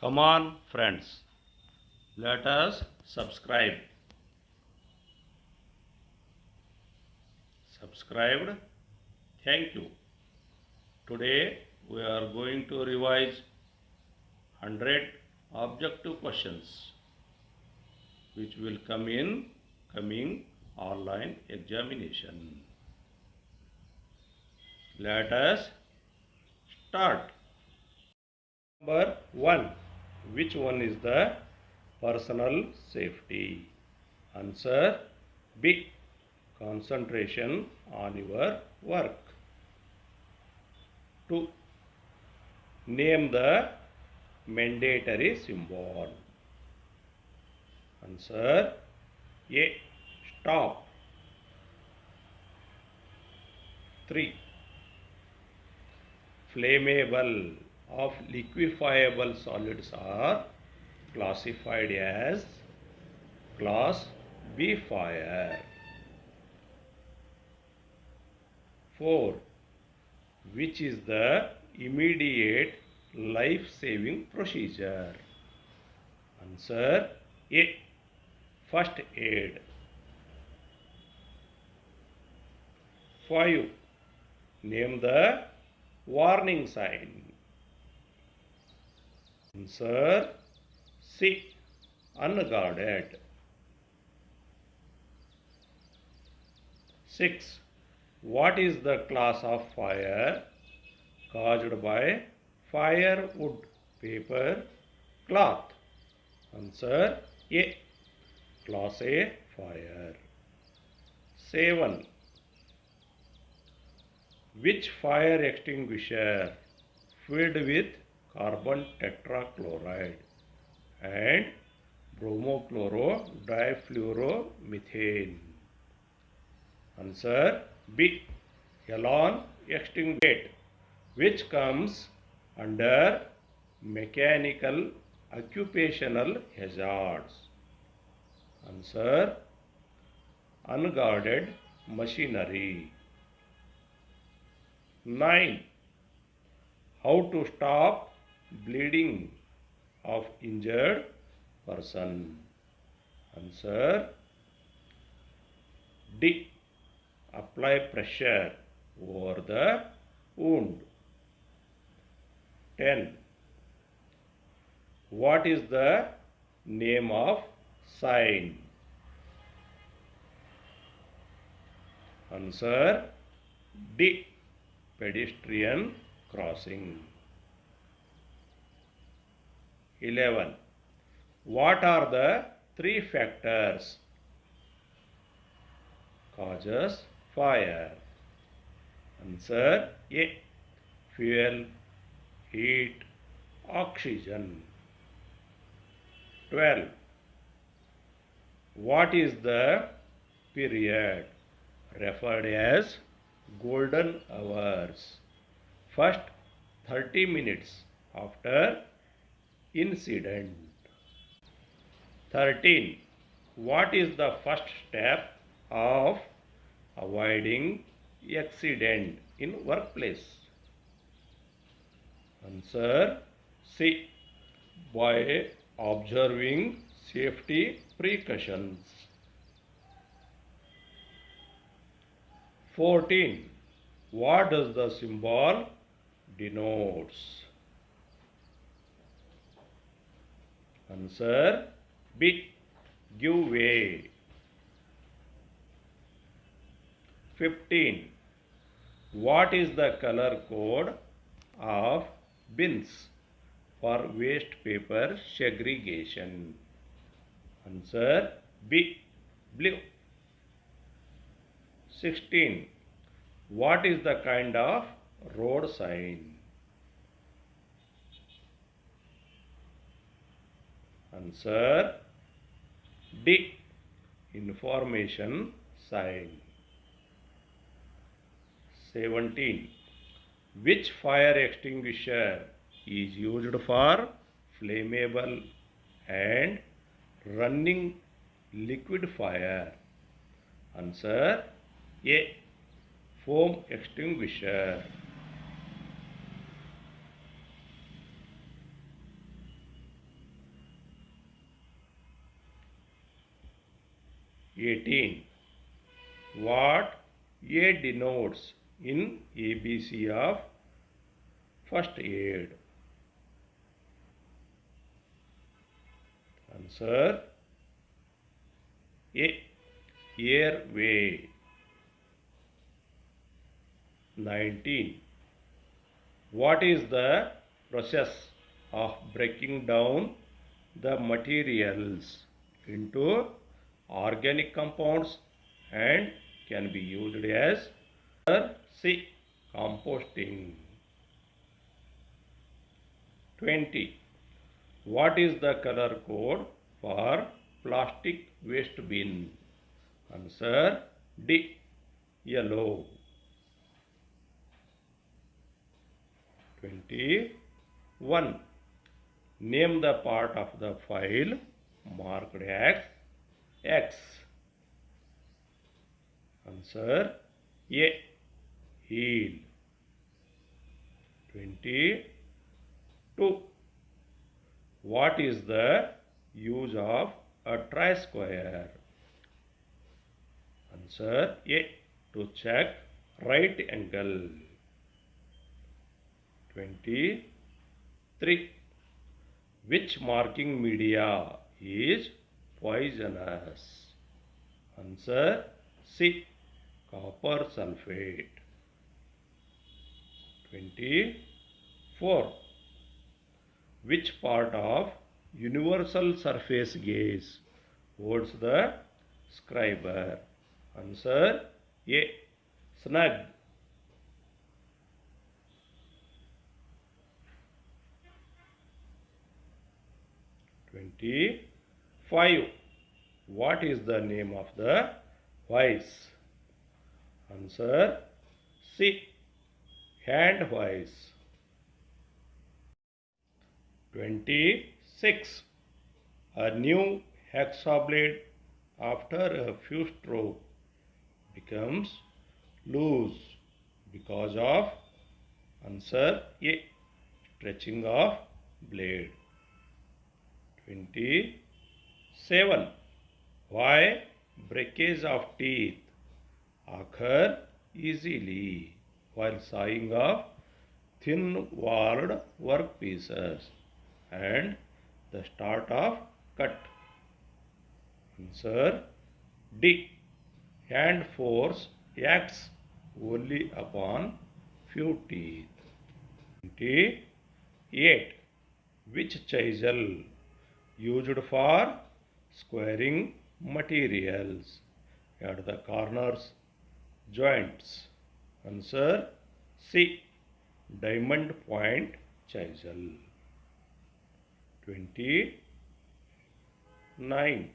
Come on, friends, let us subscribe. Subscribed? Thank you. Today we are going to revise 100 objective questions which will come in coming online examination. Let us start. Number 1. Which one is the personal safety? Answer B. Concentration on your work. 2. Name the mandatory symbol. Answer A. Stop. 3. Flammable of liquefiable solids are classified as class B fire. 4. Which is the immediate life-saving procedure? Answer A. First aid. 5. Name the warning sign. Answer C. Unguarded. 6. What is the class of fire caused by firewood, paper, cloth? Answer A. Class A fire. 7. Which fire extinguisher filled with carbon tetrachloride and bromochloro difluoromethane? Answer B. Halon extinguisher, which comes under mechanical occupational hazards. Answer unguarded machinery. 9. How to stop bleeding of injured person? Answer D. Apply pressure over the wound. 10. What is the name of sign? Answer D. Pedestrian crossing. 11. What are the 3 factors causes fire? Answer A. Fuel, heat, oxygen. 12. What is the period referred as golden hours? First 30 minutes after incident. 13. What is the first step of avoiding accident in workplace? Answer C. By observing safety precautions. 14. What does the symbol denotes? Answer B. Give way. 15. What is the color code of bins for waste paper segregation? Answer B. Blue. 16. What is the kind of road sign? Answer D. Information sign. 17. Which fire extinguisher is used for flammable and running liquid fire? Answer A. Foam extinguisher. 18. What A denotes in ABC of first aid? Answer A. Airway. 19. What is the process of breaking down the materials into organic compounds and can be used as C. Composting. 20. What is the color code for plastic waste bin? Answer D. Yellow. 21. Name the part of the file marked as X. Answer A. Heel. 22. What is the use of a tri-square? Answer A. To check right angle. 23. Which marking media is poisonous? Answer C. Copper sulfate. 24. Which part of universal surface gauge holds the scriber? Answer A. Snug. 25. What is the name of the vise? Answer C. Hand vise. 26. A new hacksaw blade after a few strokes becomes loose because of answer A. Stretching of blade. 27. Why breakage of teeth occur easily while sawing off thin-walled workpieces and the start of cut? Answer D. Hand force acts only upon few teeth. 28. Which chisel used for squaring materials at the corners joints? Answer C. Diamond point chisel. 29.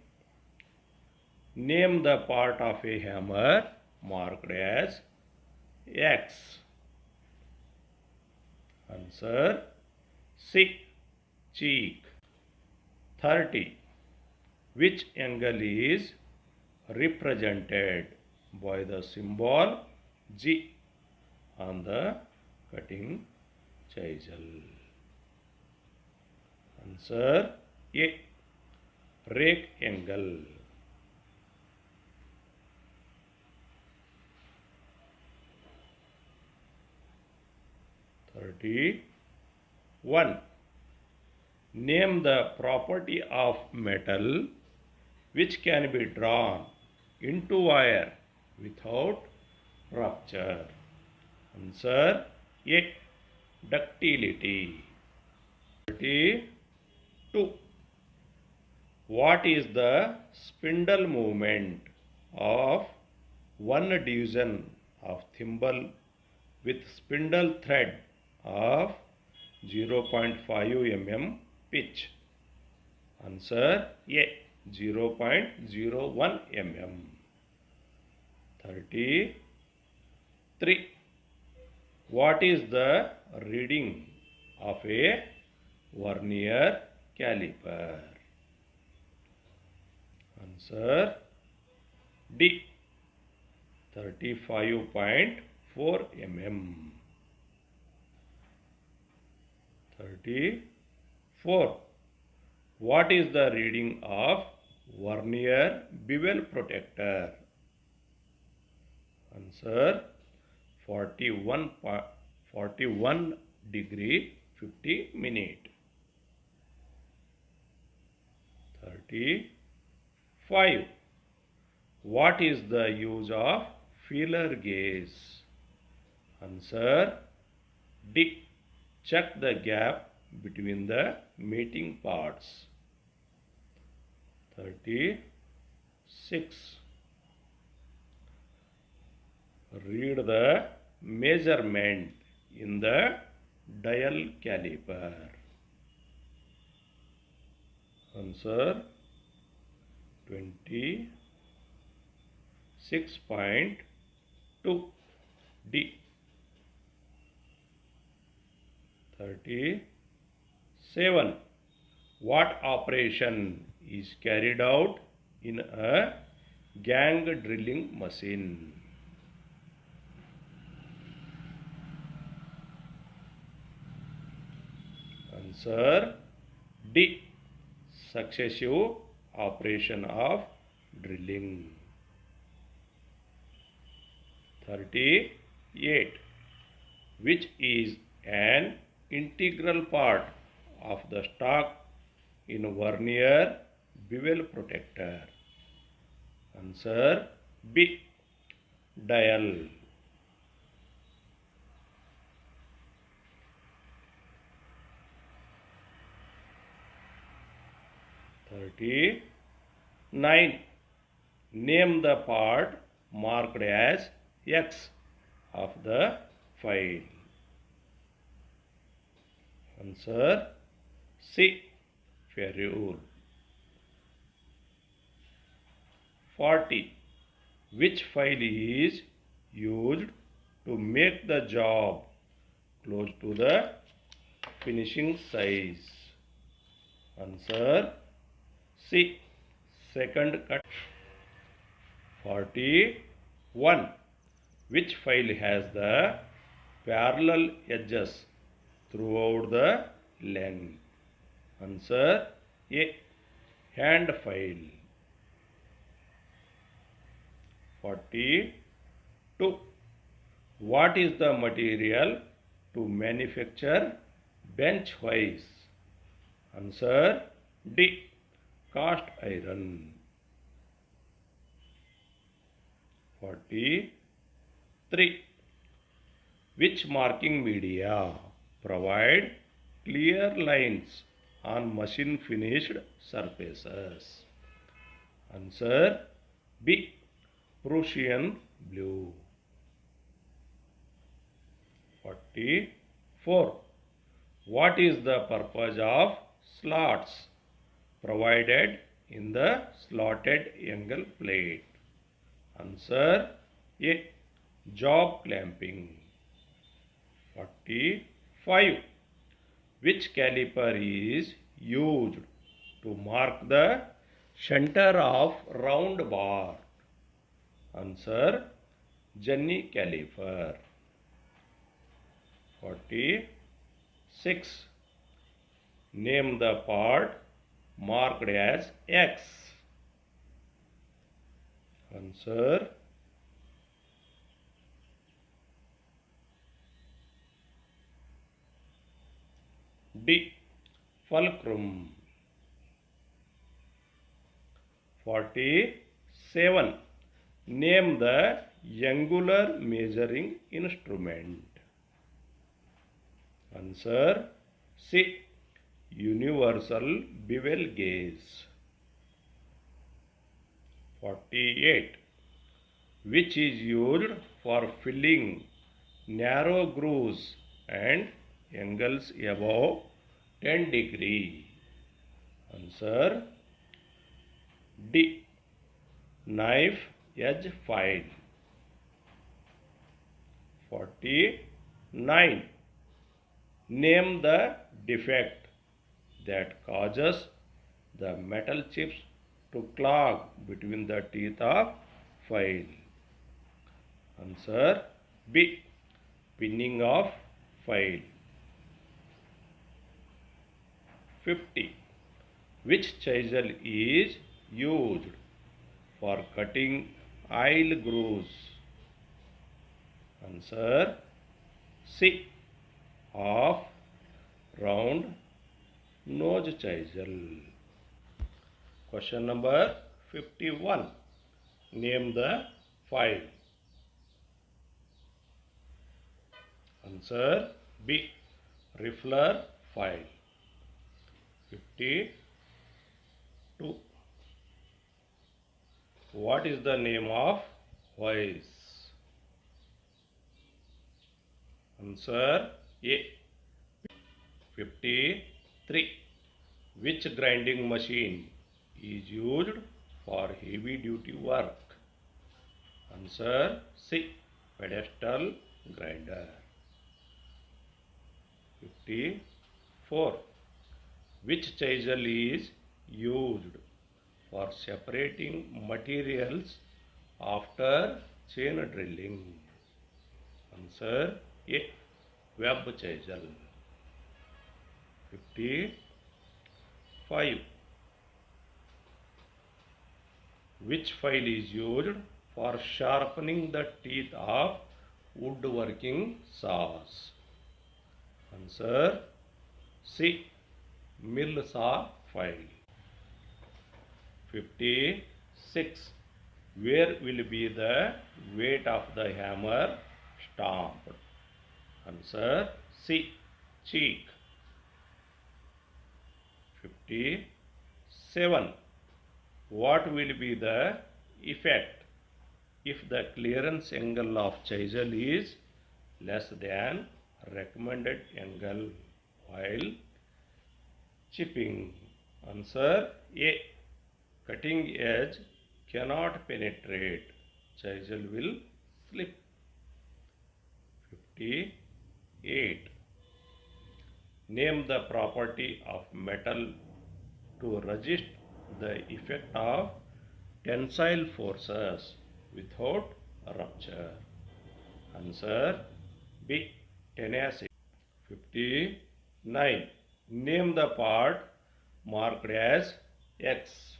Name the part of a hammer marked as X. Answer C. Cheek. 30. Which angle is represented by the symbol G on the cutting chisel? Answer A. Rake angle. 31. Name the property of metal which can be drawn into wire without rupture. Answer A. Ductility. 32. What is the spindle movement of one division of thimble with spindle thread of 0.5 mm pitch? Answer A. 0.01 mm. 33. What is the reading of a vernier caliper? Answer D. 35.4 mm. 34. What is the reading of Vernier bevel protector. Answer 41 degree 50 minute. 35. What is the use of feeler gauge? Answer D. Check the gap between the meeting parts. 36. Read the measurement in the dial caliper. Answer 26.2 D. 37. What operation is carried out in a gang drilling machine? Answer D. Successive operation of drilling. 38. Which is an integral part of the stock in vernier bevel protector? Answer B. Dial. 39. Name the part marked as X of the file. Answer C. Ferrule. 40. Which file is used to make the job close to the finishing size? Answer C. Second cut. 41. Which file has the parallel edges throughout the length? Answer A. Hand file. 42. What is the material to manufacture bench hoist? Answer D. Cast iron. 43. Which marking media provide clear lines on machine finished surfaces? Answer B. Prussian blue. 44. What is the purpose of slots provided in the slotted angle plate? Answer A. Job clamping. 45. Which caliper is used to mark the center of round bar? Answer Jenny caliper. 46. Name the part marked as X. Answer D. Fulcrum. 47. Name the angular measuring instrument. Answer C. Universal bevel gauge. 48. Which is used for filling narrow grooves and angles above 10 degree? Answer D. Knife edge file. 49. Name the defect that causes the metal chips to clog between the teeth of file. Answer B. Pinning of file. 50. Which chisel is used for cutting aisle grooves? Answer C. Half round nose chisel. Question number 51. Name the file. Answer B. Riffler file. 52. What is the name of voice? Answer A. 53. Which grinding machine is used for heavy duty work? Answer C. Pedestal grinder. 54. Which chisel is used for separating materials after chain drilling? Answer A. Web chisel. 55. Which file is used for sharpening the teeth of woodworking saws? Answer C. Mill saw file. 56. Where will be the weight of the hammer stamped? Answer C. Cheek. 57. What will be the effect if the clearance angle of chisel is less than recommended angle while chipping? Answer A. Cutting edge cannot penetrate. Chisel will slip. 58. Name the property of metal to resist the effect of tensile forces without rupture. Answer B. Tenacity. 59. Name the part marked as X.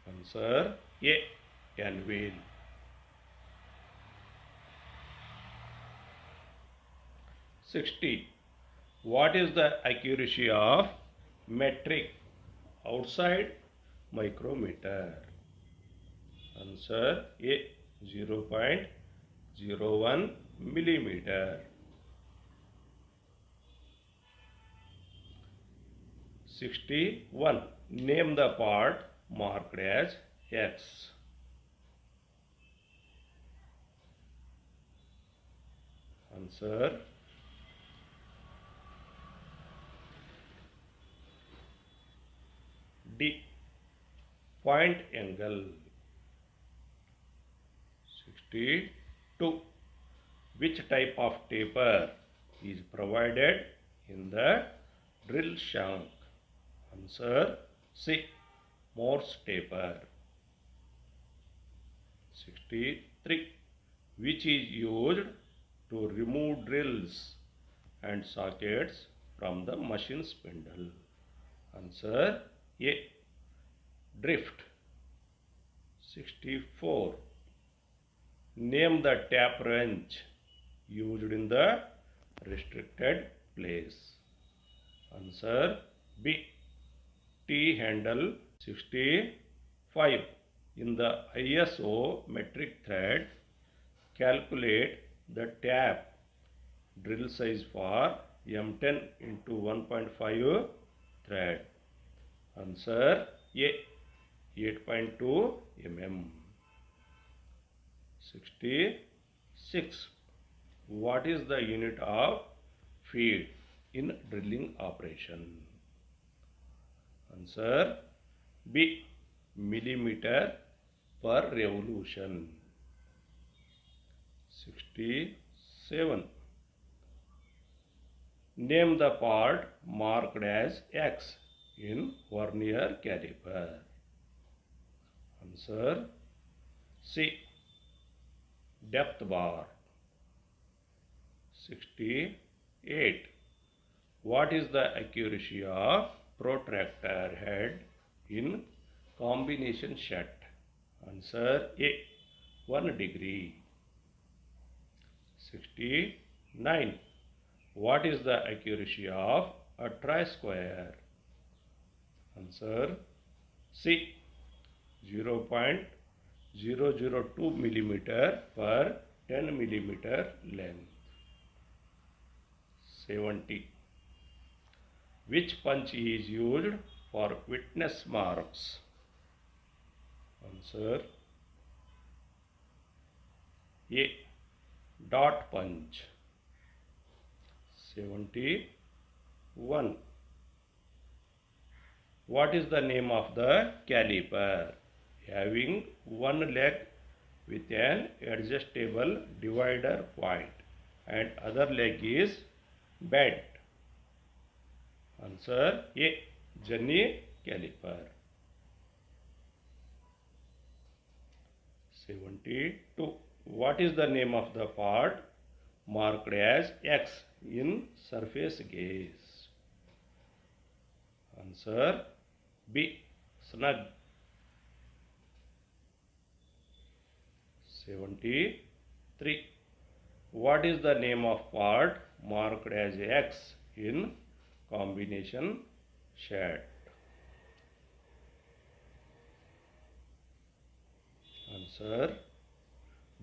Answer A. Anvil. 60. What is the accuracy of metric outside micrometer? Answer A. 0.01 millimeter. 61. Name the part marked as X. Answer D. Point angle. 62. Which type of taper is provided in the drill shank? Answer C. Morse taper. 63. Which is used to remove drills and sockets from the machine spindle? Answer A. Drift. 64. Name the tap wrench used in the restricted place. Answer B. T-handle. 65. In the ISO metric thread, calculate the tap drill size for M10 into 1.5 thread. Answer A. 8.2 mm. 66. What is the unit of feet in drilling operation? Answer B. Millimeter per revolution. 67. Name the part marked as X in vernier caliper. Answer C. Depth bar. 68. What is the accuracy of protractor head in combination set? Answer A. 1 degree. 69. What is the accuracy of a tri-square? Answer C. 0.002 millimeter per 10 millimeter length. 70. Which punch is used for witness marks? Answer A. Dot punch. 71. What is the name of the caliper having one leg with an adjustable divider point and other leg is bent? Answer A. Jenny caliper. 72. What is the name of the part marked as X in surface gauge? Answer B. Snug. 73. What is the name of part marked as X in combination set? Answer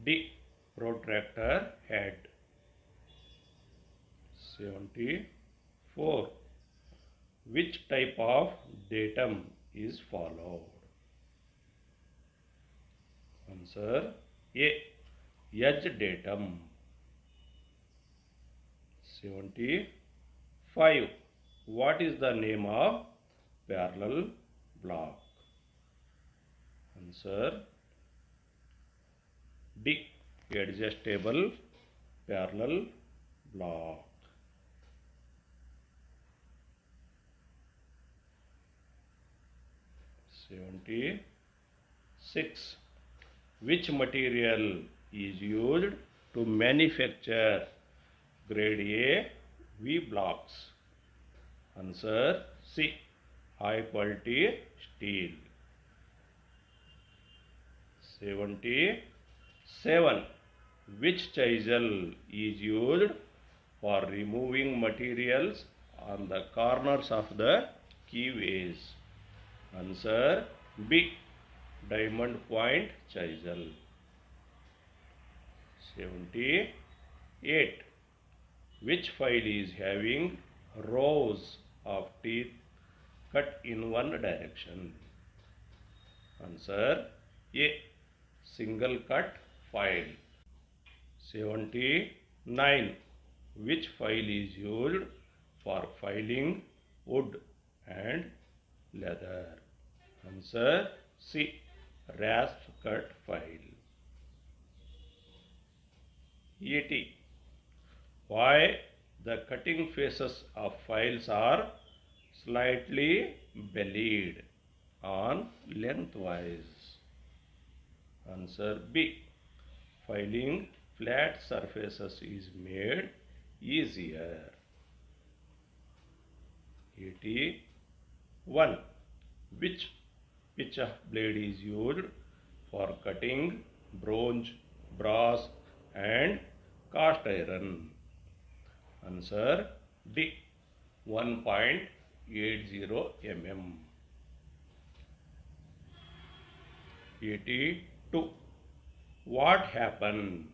D. Protractor head. 74. Which type of datum is followed? Answer A. Edge datum. 75. What is the name of parallel block? Answer D. Adjustable parallel block. 76. Which material is used to manufacture grade A V blocks? Answer C. High quality steel. 77. Which chisel is used for removing materials on the corners of the keyways? Answer B. Diamond point chisel. 78. Which file is having rows of teeth cut in one direction? Answer A. Single cut file. 79. Which file is used for filing wood and leather? Answer C. Rasp cut file. 80. Why the cutting faces of files are slightly bellied on lengthwise? Answer B. Filing flat surfaces is made easier. 81. Which pitch of blade is used for cutting bronze, brass and cast iron? Answer D. 1.80 mm. 82. What happens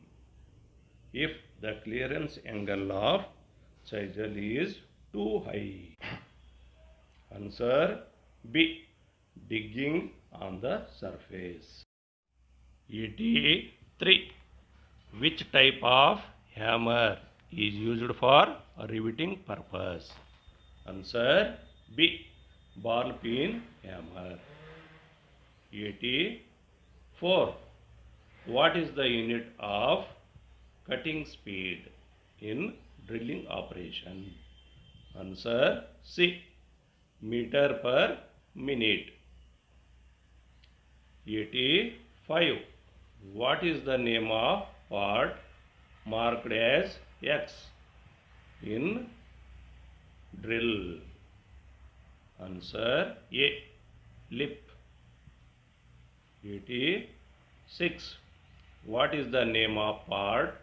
if the clearance angle of chisel is too high? Answer B. Digging on the surface. 83. Which type of hammer is used for riveting purpose? Answer B. Ball peen hammer. 84. What is the unit of cutting speed in drilling operation? Answer C. Meter per minute. 85. What is the name of part marked as X in drill? Answer A. Lip. 86. What is the name of part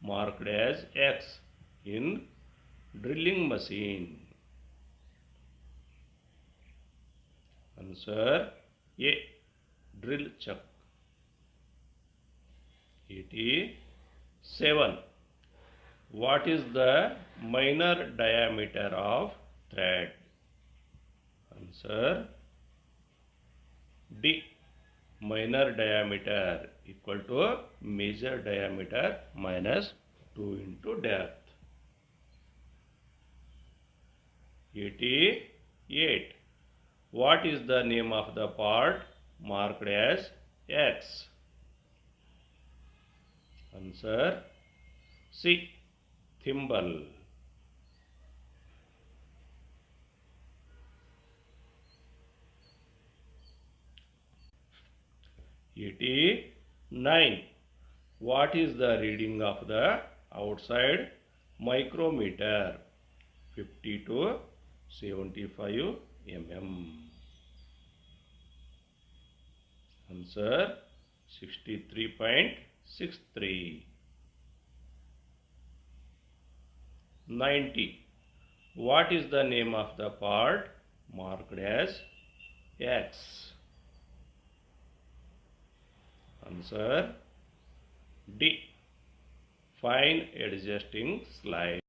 marked as X in drilling machine? Answer A. Drill chuck. 87. What is the minor diameter of thread? Answer D. Minor diameter equal to major diameter minus 2 into depth. 88. What is the name of the part marked as X? Answer C. Thimble. 89. What is the reading of the outside micrometer? 50 to 75 mm. Answer 63.63. 90. What is the name of the part marked as X? Answer D. Fine adjusting slide.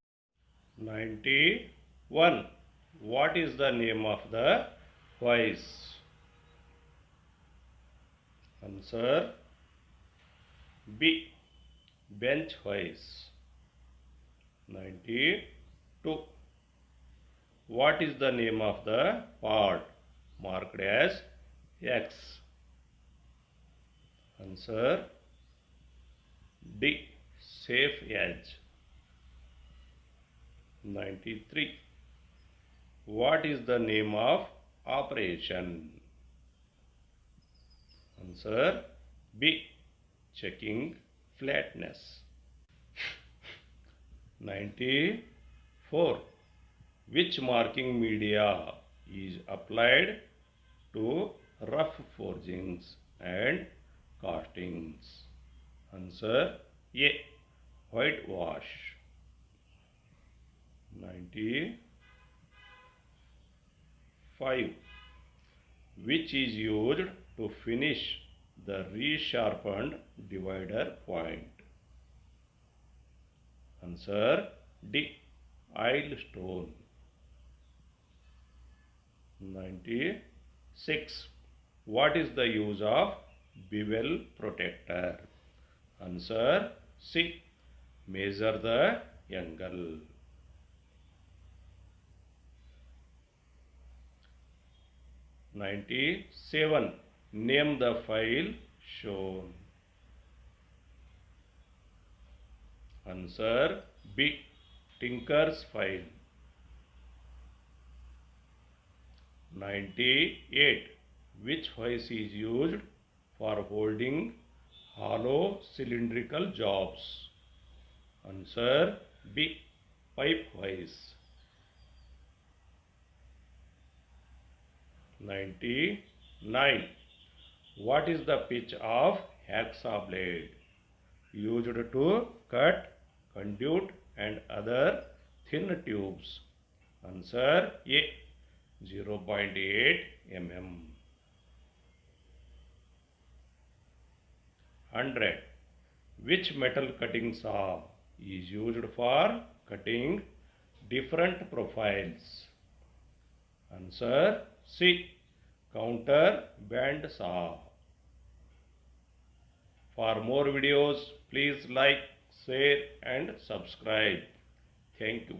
91. What is the name of the hoist? Answer B. Bench hoist. 92. What is the name of the part marked as X? Answer D. Safe edge. 93. What is the name of operation? Answer B. Checking flatness. 94. Which marking media is applied to rough forgings and castings? Answer A. Whitewash. 95. Which is used to finish the resharpened divider point? Answer D. Aisle-stone. 96. What is the use of bevel protector? Answer C. Measure the angle. 97. Name the file shown. Answer B. Tinker's file. 98. Which hoist is used for holding hollow cylindrical jobs? Answer B. Pipe hoist. 99. What is the pitch of hacksaw blade used to cut conduit and other thin tubes? Answer A. 0.8 mm. 100. Which metal cutting saw is used for cutting different profiles? Answer C. Counter band saw. For more videos, please like, share and subscribe. Thank you.